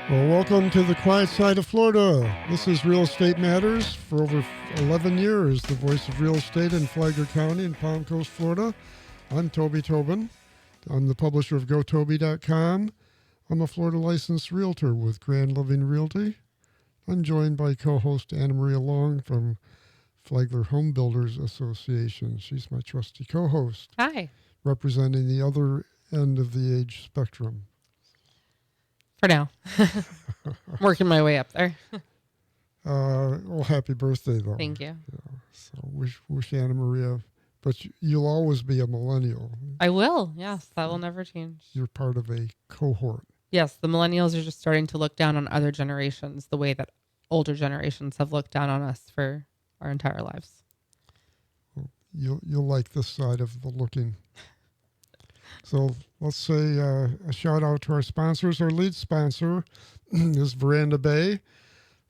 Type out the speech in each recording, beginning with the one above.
Well, welcome to the quiet side of Florida. This is Real Estate Matters. For over 11 years, the voice of real estate in Flagler County and Palm Coast, Florida. I'm Toby Tobin. I'm the publisher of GoToby.com. I'm a Florida licensed realtor with Grand Living Realty. I'm joined by co-host Anna Maria Long from Flagler Home Builders Association. She's my trusty co-host. Hi. Representing the other end of the age spectrum. For now. I'm working my way up there. Well, happy birthday, though. Thank you. Yeah, so wish Anna Maria, but you'll always be a millennial. I will. Yes, that will never change. You're part of a cohort. Yes, the millennials are just starting to look down on other generations the way that older generations have looked down on us for our entire lives. Well, you'll like this side of the looking. So let's say a shout out to our sponsors. Our lead sponsor is Veranda Bay.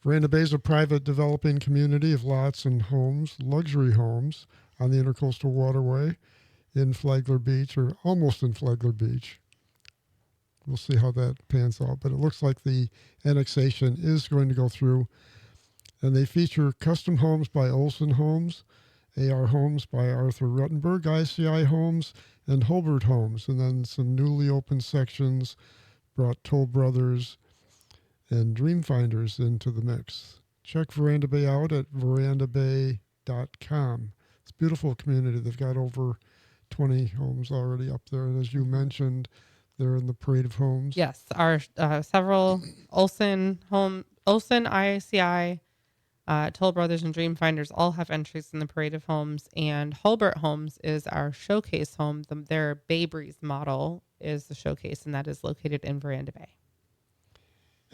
Veranda Bay is a private developing community of lots and homes, luxury homes, on the Intercoastal Waterway in Flagler Beach, or almost in Flagler Beach. We'll see how that pans out, but it looks like the annexation is going to go through. And they feature custom homes by Olson Homes, AR Homes by Arthur Ruttenberg, ICI Homes, and Holbert Homes. And then some newly opened sections brought Toll Brothers and Dreamfinders into the mix. Check Veranda Bay out at verandabay.com. It's a beautiful community. They've got over 20 homes already up there. And as you mentioned, they're in the Parade of Homes. Yes, our several Olson, ICI, Toll Brothers, and Dreamfinders all have entries in the Parade of Homes. And Holbert Homes is our showcase home. Their Bay Breeze model is the showcase, and that is located in Veranda Bay.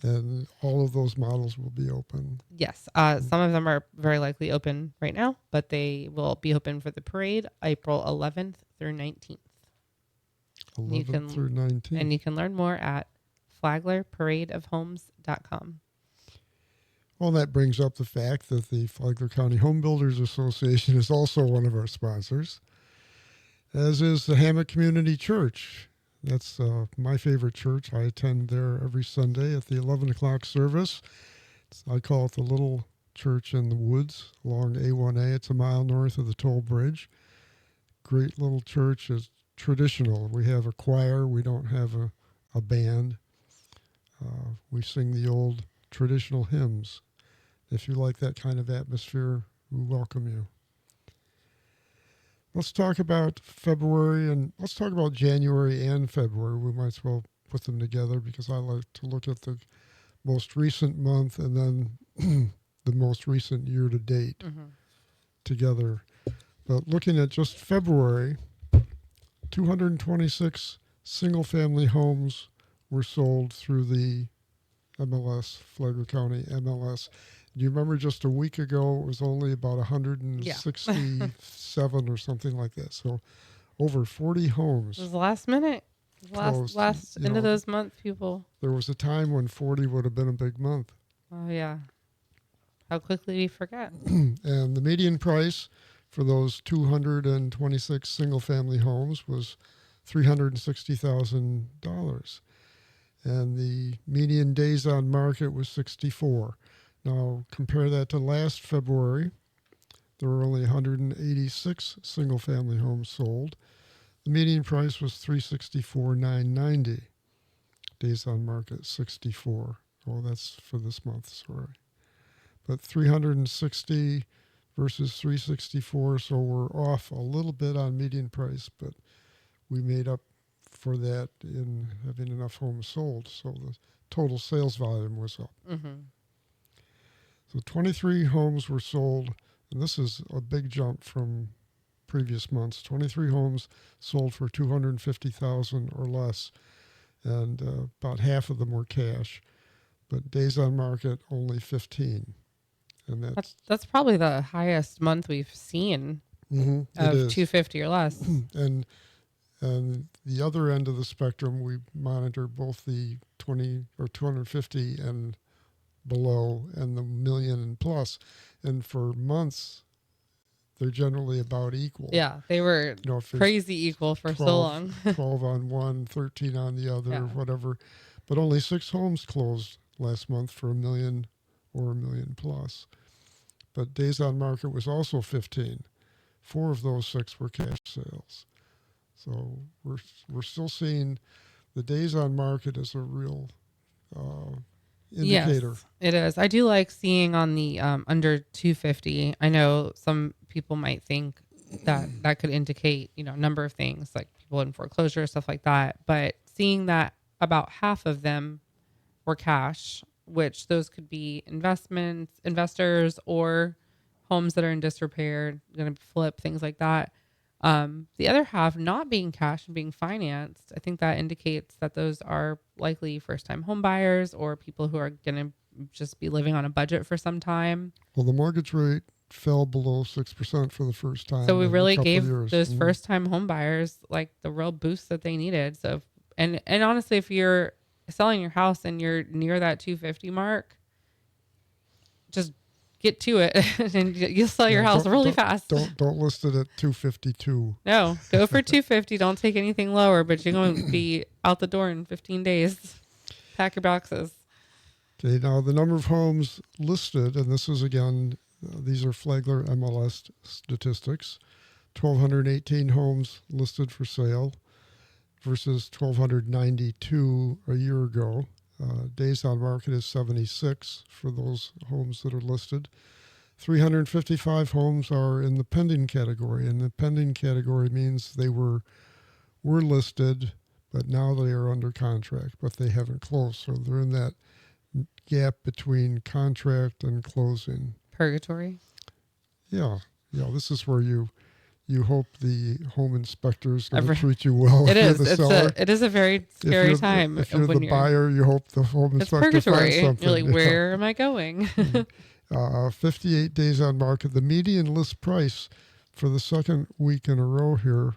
And all of those models will be open. Yes. Some of them are very likely open right now, but they will be open for the parade April 11th through 19th. 11th through 19th. And you can learn more at flaglerparadeofhomes.com. Well, that brings up the fact that the Flagler County Home Builders Association is also one of our sponsors, as is the Hammock Community Church. That's my favorite church. I attend there every Sunday at the 11 o'clock service. I call it the Little Church in the Woods along A1A. It's a mile north of the toll bridge. Great little church. Is traditional. We have a choir. We don't have a band. We sing the old traditional hymns. If you like that kind of atmosphere, we welcome you. Let's talk about February, and let's talk about January and February. We might as well put them together because I like to look at the most recent month and then the most recent year to date together. But looking at just February, 226 single-family homes were sold through the MLS, Flagler County MLS. Do you remember just a week ago, it was only about 167 or something like that. So over 40 homes. It was last minute. Last end of those month, people. There was a time when 40 would have been a big month. Oh, yeah. How quickly we forget. And the median price for those 226 single-family homes was $360,000. And the median days on market was 64. Now, compare that to last February. There were only 186 single-family homes sold. The median price was $364,990. Days on market, 64. Oh, that's for this month, sorry. But 360 versus 364, so we're off a little bit on median price, but we made up for that in having enough homes sold. So the total sales volume was up. So 23 homes were sold, and this is a big jump from previous months. 23 homes sold for $250,000 or less, and about half of them were cash. But days on market, only 15. And that's probably the highest month we've seen of 250 or less. And the other end of the spectrum, we monitor both the 20 or 250 and below and the million and plus. And for months, they're generally about equal. Yeah, they were crazy equal for 12, so long. 12 on one, 13 on the other, whatever. But only 6 homes closed last month for $1 million or $1 million plus. But days on market was also 15. 4 of those 6 were cash sales. So we're still seeing the days on market as a real indicator. Yes, it is. I do like seeing on the under 250. I know some people might think that could indicate, a number of things like people in foreclosure, stuff like that. But seeing that about half of them were cash, which those could be investors, or homes that are in disrepair, going to flip, things like that. The other half not being cash and being financed, I think that indicates that those are likely first-time home buyers or people who are going to just be living on a budget for some time. Well, the mortgage rate fell below 6% for the first time So we in really a couple gave of years. those first-time home buyers like the real boost that they needed. So, and honestly, if you're selling your house and you're near that 250 mark, just get to it and you'll sell your house really fast. Don't list it at 252. No, go for 250. Don't take anything lower, but you're going to be out the door in 15 days. Pack your boxes. Okay, now the number of homes listed, and this is again, these are Flagler MLS statistics, 1,218 homes listed for sale versus 1,292 a year ago. Days on market is 76 for those homes that are listed. 355 homes are in the pending category, and the pending category means they were listed, but now they are under contract, but they haven't closed. So they're in that gap between contract and closing. Purgatory. Yeah. This is where you hope the home inspector is going to treat you well. It is. It is a very scary time. If you're the buyer, you hope the home inspector finds something. You're like, where am I going? 58 days on market. The median list price for the second week in a row here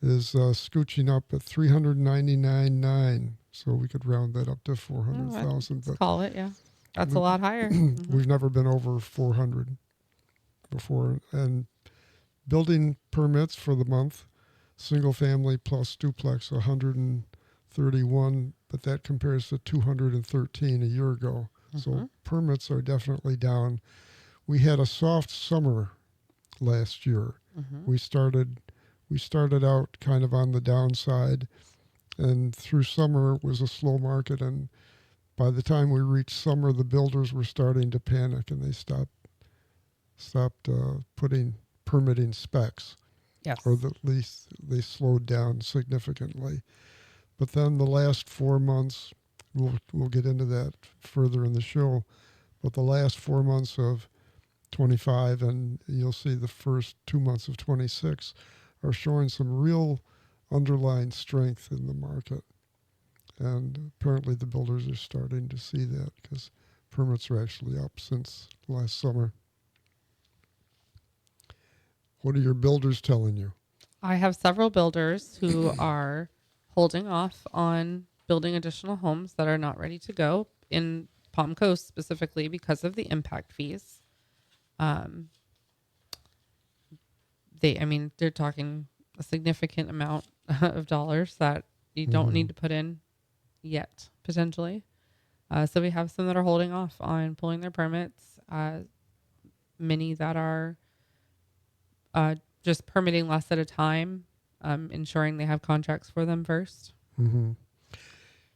is scooching up at $399,900. So we could round that up to 400,000. But call it, yeah. That's a lot higher. We've never been over 400 before. And building permits for the month, single family plus duplex, 131, but that compares to 213 a year ago. So permits are definitely down. We had a soft summer last year. We started out kind of on the downside, and through summer it was a slow market, and by the time we reached summer, the builders were starting to panic, and they stopped putting permitting specs. Yes. Or at least they slowed down significantly. But then the last 4 months, we'll get into that further in the show, but the last 4 months of 25, and you'll see the first 2 months of 26, are showing some real underlying strength in the market. And apparently the builders are starting to see that because permits are actually up since last summer. What are your builders telling you? I have several builders who are holding off on building additional homes that are not ready to go in Palm Coast specifically because of the impact fees. They're talking a significant amount of dollars that you don't need to put in yet, potentially. So we have some that are holding off on pulling their permits. Many that are just permitting less at a time, ensuring they have contracts for them first. And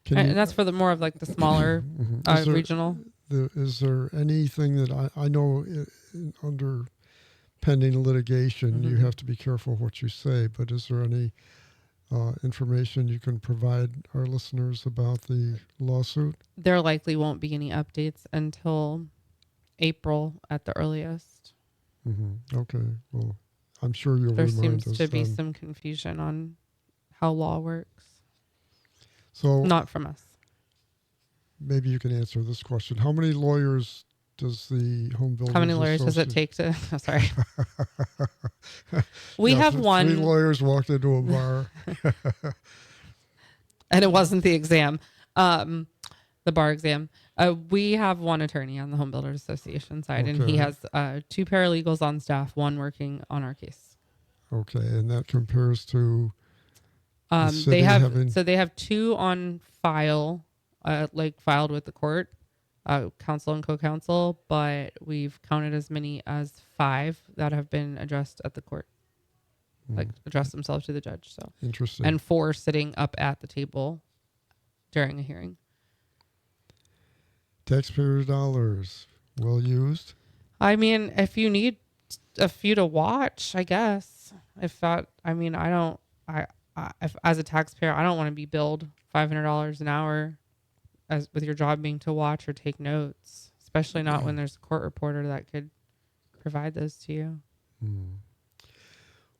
that's for the more of like the smaller regional. Is there anything that I know under pending litigation, you have to be careful what you say, but is there any information you can provide our listeners about the lawsuit? There likely won't be any updates until April at the earliest. Okay. Well, I'm sure you'll there remind us. There seems to be some confusion on how law works. So not from us. Maybe you can answer this question. How many lawyers does the Home Builders How many lawyers does it take to... Oh, sorry. We yeah, have one. 3 lawyers walked into a bar. And it wasn't the exam, the bar exam. We have one attorney on the Home Builders Association side, and he has 2 paralegals on staff, 1 working on our case. Okay, and that compares to... they have 2 on file, filed with the court, counsel and co-counsel, but we've counted as many as 5 that have been addressed at the court, like addressed themselves to the judge. So Interesting. and 4 sitting up at the table during a hearing. Taxpayers' dollars well used. I mean, if you need a few to watch, I guess. If that, I mean, I don't. If as a taxpayer, I don't want to be billed $500 an hour, as with your job being to watch or take notes, especially not when there's a court reporter that could provide those to you.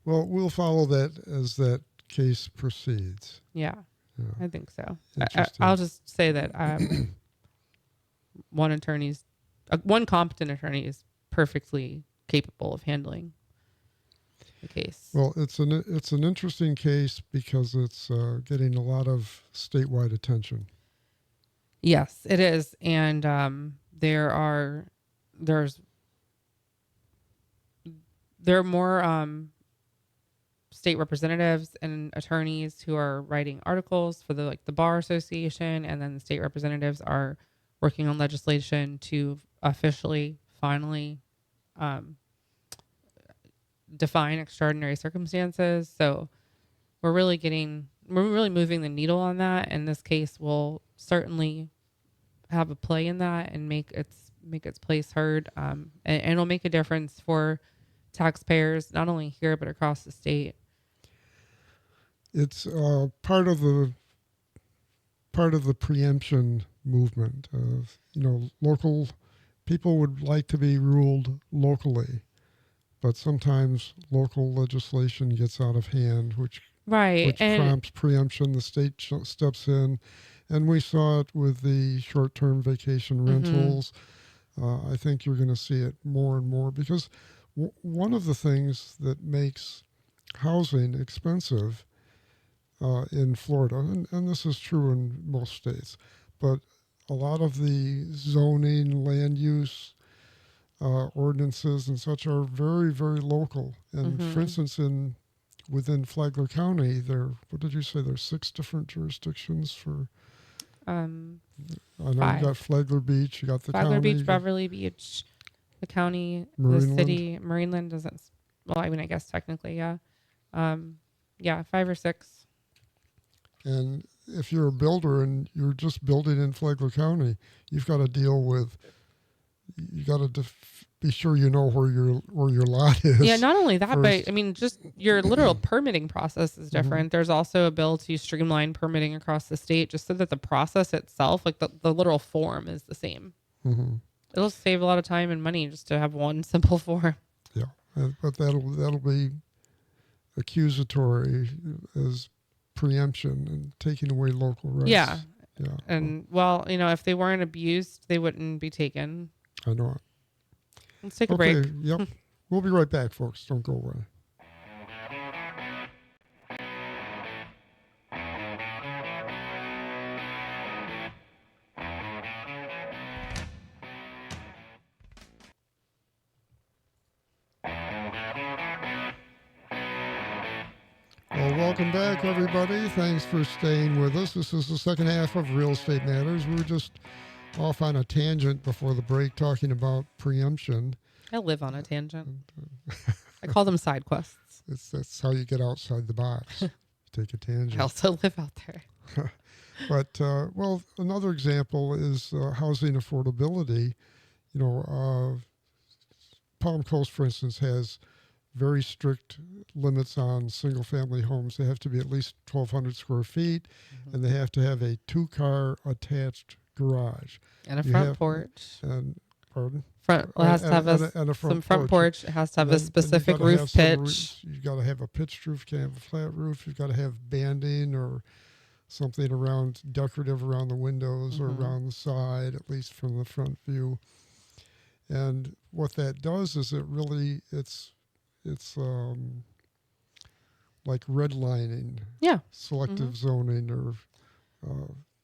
Well, we'll follow that as that case proceeds. Yeah, Yeah. I think so. Interesting. I'll just say that one competent attorney is perfectly capable of handling the case. Well, it's an interesting case because it's getting a lot of statewide attention. Yes, it is, and there are more state representatives and attorneys who are writing articles for the bar association, and then the state representatives are working on legislation to officially, finally, define extraordinary circumstances. So we're really moving the needle on that, and this case will certainly have a play in that and make its place heard, and it'll make a difference for taxpayers not only here but across the state. It's part of the preemption movement of local people would like to be ruled locally, but sometimes local legislation gets out of hand, which prompts preemption. The state steps in, and we saw it with the short-term vacation rentals. I think you're going to see it more and more because one of the things that makes housing expensive in Florida, and this is true in most states, but a lot of the zoning, land use ordinances and such are very, very local. And for instance, within Flagler County, what did you say? There's 6 different jurisdictions for. I know 5. you got Flagler Beach, you got the Flagler county, Beach, Beverly Beach, the county, Marineland. the city. Marineland doesn't. Well, I mean, I guess technically, yeah. 5 or 6. And if you're a builder and you're just building in Flagler County, you've got to deal with. You got to be sure you know where your lot is. Yeah, not only that, but I mean, just your literal permitting process is different. There's also a bill to streamline permitting across the state, just so that the process itself, like the literal form, is the same. It'll save a lot of time and money just to have one simple form. Yeah, but that'll be accusatory as preemption and taking away local rights. Yeah. Yeah. And well, if they weren't abused, they wouldn't be taken. I know it. Let's take a break. Yep. We'll be right back, folks. Don't go away. Well, welcome back, everybody. Thanks for staying with us. This is the second half of Real Estate Matters. We were just off on a tangent before the break talking about preemption. I live on a tangent. I call them side quests. That's how you get outside the box. You take a tangent. I also live out there. But, well, another example is housing affordability. Palm Coast, for instance, has very strict limits on single-family homes. They have to be at least 1,200 square feet, and they have to have a 2-car attached garage. And a front porch. And pardon? It has to have some front porch. It has to have a specific roof pitch. You've got to have a pitched roof. You can't have a flat roof. You've got to have banding or something around decorative around the windows or around the side, at least from the front view. And what that does is it's like redlining. Yeah. Selective zoning or.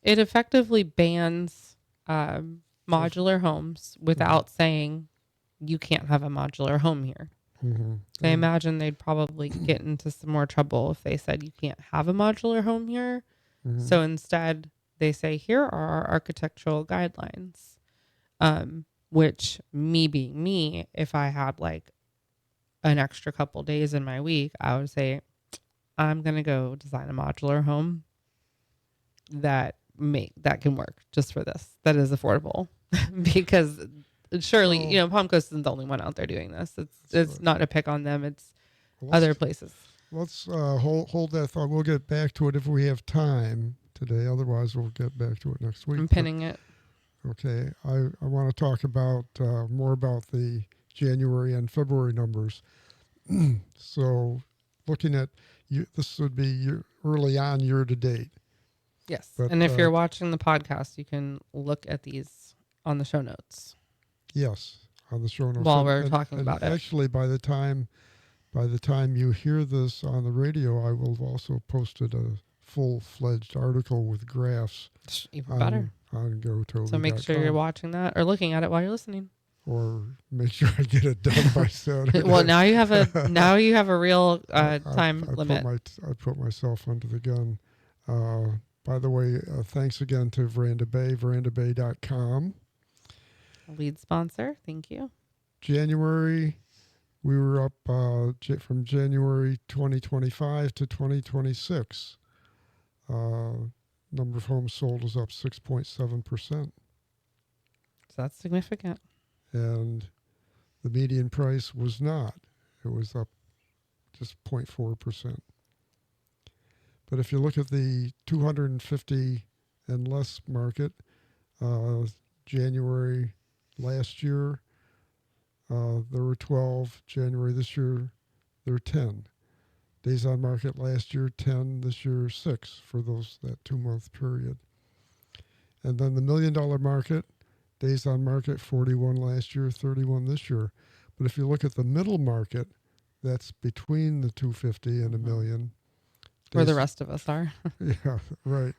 It effectively bans modular homes without saying you can't have a modular home here. I imagine they'd probably get into some more trouble if they said you can't have a modular home here. So instead they say, here are our architectural guidelines. Which, me being me, if I had like an extra couple days in my week, I would say I'm going to go design a modular home that can work just for this, that is affordable. Because surely, Well, Palm Coast isn't the only one out there doing this. It's right. not to pick on them. It's Well, other places. let's hold that thought. We'll get back to it if we have time today. Otherwise, we'll get back to it next week. I'm pinning it. Okay, I want to talk about more about the January and February numbers. So, looking at this would be early on year to date. Yes. But, And if you're watching the podcast, you can look at these on the show notes. Yes, on the show notes. While we're talking about it. Actually, by the time you hear this on the radio, I will have also posted a full-fledged article with graphs. Even better. On GoToby.com. So make sure you're watching that or looking at it while you're listening. Or make sure I get it done by Saturday. Well, now you have a real time limit. I put myself under the gun. By the way, thanks again to Veranda Bay, verandabay.com. Lead sponsor. Thank you. January, we were up from January 2025 to 2026. Number of homes sold is up 6.7%. So that's significant. And the median price was not. It was up just 0.4%. But if you look at the 250 and less market, January last year, there were 12. January this year, there were 10. Days on market last year, 10. This year, 6 for that 2-month period. And then the $1 million market, days on market, 41 last year, 31 this year. But if you look at the middle market, that's between the 250 and $1 million. Where the rest of us are. Yeah, right.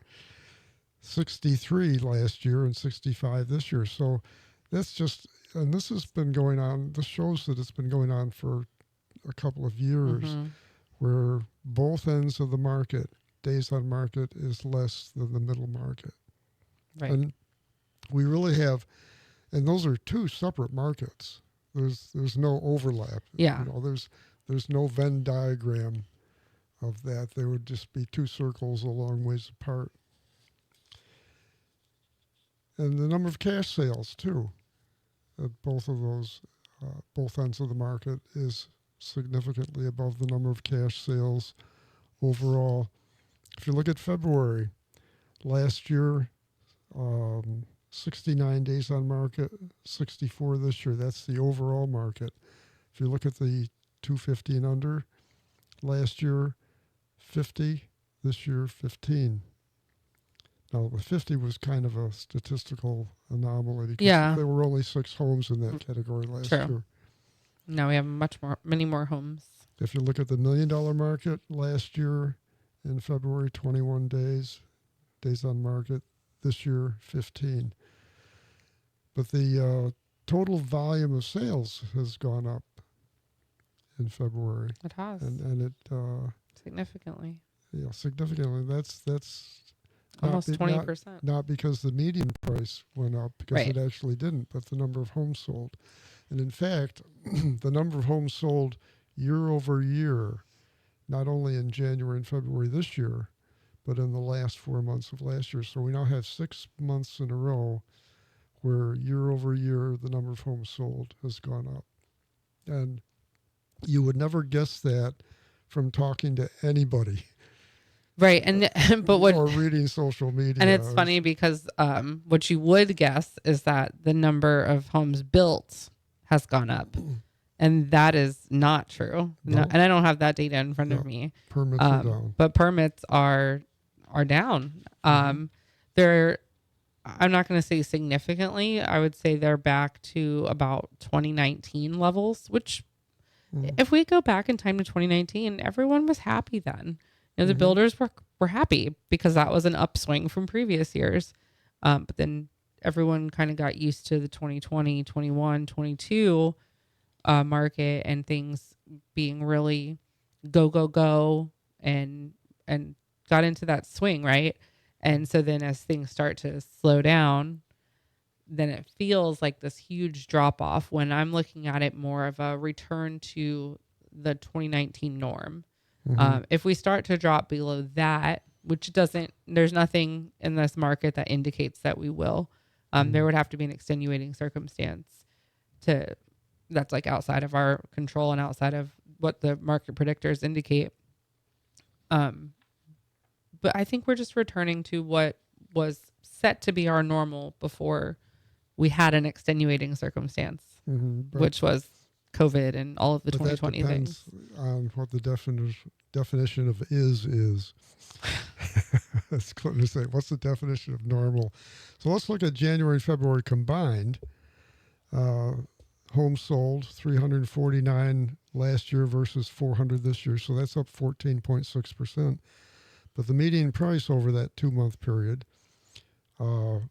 63 last year and 65 this year. So that's just, and this has been going on, this shows that it's been going on for a couple of years, where both ends of the market, days on market, is less than the middle market. Right. And we really have, and those are two separate markets. There's no overlap. Yeah. There's no Venn diagram of that. They would just be two circles a long ways apart. And the number of cash sales too, at both of those, both ends of the market, is significantly above the number of cash sales overall. If you look at February, last year, 69 days on market, 64 this year. That's the overall market. If you look at the 250 and under, last year, 50, this year, 15. Now, the 50 was kind of a statistical anomaly because there were only 6 homes in that category last year. Now we have many more homes. If you look at the $1 million market, last year in February, 21 days on market. This year, 15. But the total volume of sales has gone up in February. It has. And it significantly. Yeah, significantly. That's almost 20%. Not because the median price went up, because right. It actually didn't, but the number of homes sold. And in fact, the number of homes sold year over year, not only in January and February this year, but in the last 4 months of last year. So we now have 6 months in a row where year over year the number of homes sold has gone up. And you would never guess that from talking to anybody. Right. And or reading social media. And it's funny because what you would guess is that the number of homes built has gone up. And that is not true. No, and I don't have that data in front of me. Permits are down. But permits are down. They're, I'm not going to say significantly. I would say they're back to about 2019 levels, which if we go back in time to 2019, everyone was happy then. The builders were happy because that was an upswing from previous years. But then everyone kind of got used to the 2020, 21, 22 market and things being really go and got into that swing, right? And so then as things start to slow down, then it feels like this huge drop off when I'm looking at it more of a return to the 2019 norm. If we start to drop below that, which there's nothing in this market that indicates that we will, there would have to be an extenuating circumstance that's like outside of our control and outside of what the market predictors indicate. But I think we're just returning to what was set to be our normal before we had an extenuating circumstance, which was COVID and all of the 2020 that depends things. on what the definition of is. That's clear to say. What's the definition of normal? So let's look at January and February combined. Homes sold 349 last year versus 400 this year, so that's up 14.6%. But the median price over that 2-month period or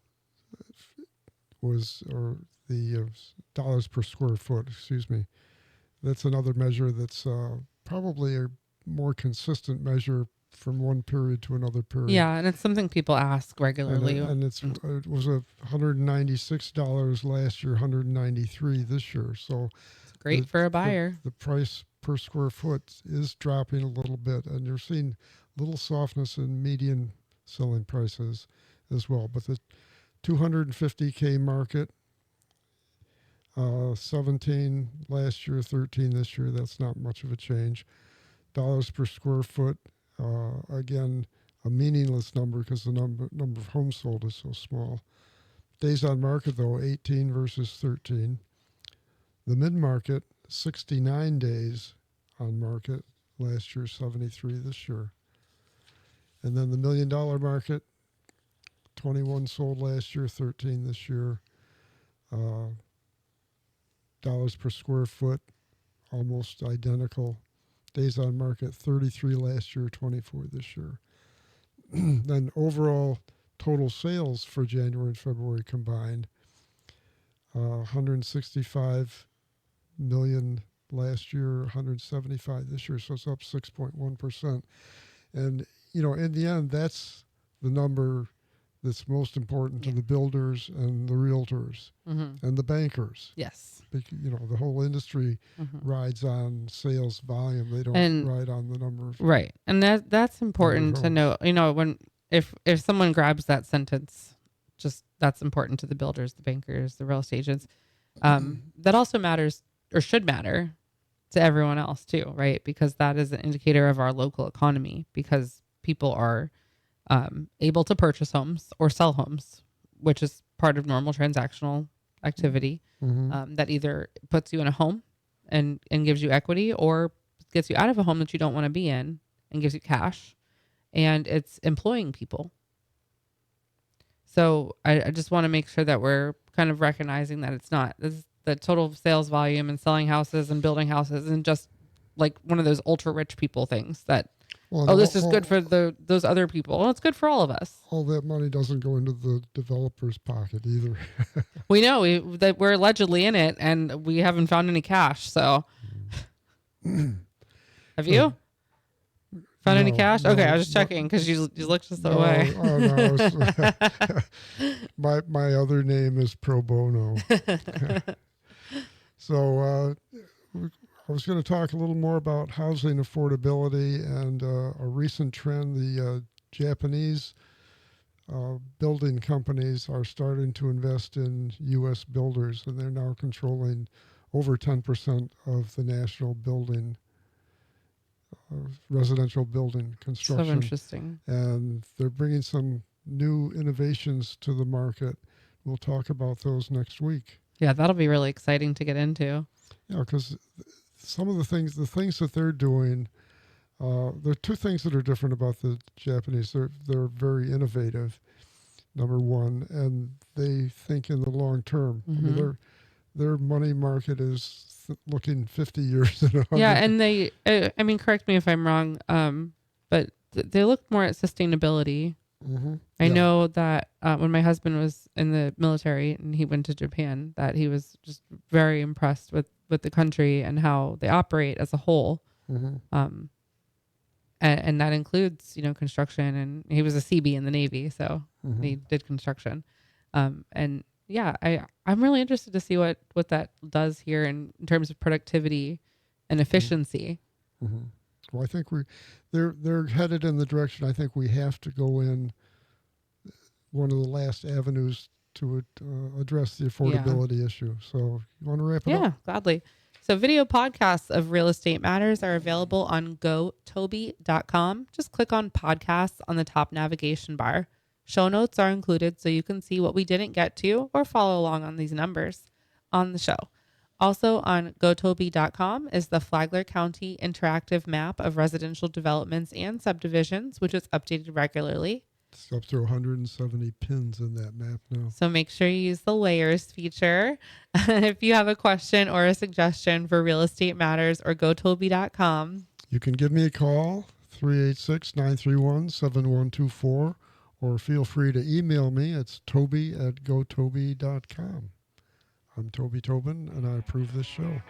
the dollars per square foot, excuse me. That's another measure that's probably a more consistent measure from one period to another period. Yeah, and it's something people ask regularly. And it was $196 last year, $193 this year. So it's great for a buyer. The price per square foot is dropping a little bit, and you're seeing little softness in median selling prices as well. But the 250K market, 17 last year, 13 this year. That's not much of a change. Dollars per square foot, again, a meaningless number because the number of homes sold is so small. Days on market, though, 18 versus 13. The mid-market, 69 days on market. Last year, 73 this year. And then the $1 million market, 21 sold last year, 13 this year. Dollars per square foot, almost identical. Days on market, 33 last year, 24 this year. Then overall total sales for January and February combined, 165 million last year, 175 this year, so it's up 6.1%. And, in the end, that's the number that's most important to the builders and the realtors and the bankers. Yes. The whole industry rides on sales volume. They don't ride on the number of right. And that's important to know. When if someone grabs that sentence, just that's important to the builders, the bankers, the real estate agents. That also matters or should matter to everyone else too, right? Because that is an indicator of our local economy. Because people are able to purchase homes or sell homes, which is part of normal transactional activity, that either puts you in a home and gives you equity, or gets you out of a home that you don't want to be in and gives you cash, and it's employing people. So I just want to make sure that we're kind of recognizing that it's not the total sales volume and selling houses and building houses and just like one of those ultra rich people things that this is good for those other people. Well, it's good for all of us. All that money doesn't go into the developer's pocket either. We know that we're allegedly in it, and we haven't found any cash. So, have you found any cash? Okay, I was just checking because you looked just away. Oh no, my other name is Pro Bono. So. I was going to talk a little more about housing affordability and a recent trend. The Japanese building companies are starting to invest in U.S. builders, and they're now controlling over 10% of the national building, residential building construction. So interesting. And they're bringing some new innovations to the market. We'll talk about those next week. Yeah, that'll be really exciting to get into. Yeah, because some of the things that they're doing, there are two things that are different about the Japanese. They're very innovative, number one, and they think in the long term. I mean, their money market is looking 50 years and 100. Yeah, and they, correct me if I'm wrong, but they look more at sustainability. I know that when my husband was in the military and he went to Japan, that he was just very impressed with the country and how they operate as a whole. And that includes, construction, and he was a CB in the Navy, so he did construction. And Yeah, I'm really interested to see what that does here in terms of productivity and efficiency. Mm-hmm. Well, I think they're headed in the direction. I think we have to go in one of the last avenues to address the Yeah. affordability issue. So you want to wrap it up? Yeah, gladly. So video podcasts of real estate matters are available on gotoby.com. Just click on podcasts on the top navigation bar. Show notes are included so you can see what we didn't get to or follow along on these numbers on the show. Also on gotoby.com is the Flagler County interactive map of residential developments and subdivisions, which is updated regularly. It's up to 170 pins in that map now. So make sure you use the layers feature. If you have a question or a suggestion for Real Estate Matters or gotoby.com. You can give me a call, 386-931-7124, or feel free to email me. It's toby@gotoby.com. I'm Toby Tobin, and I approve this show.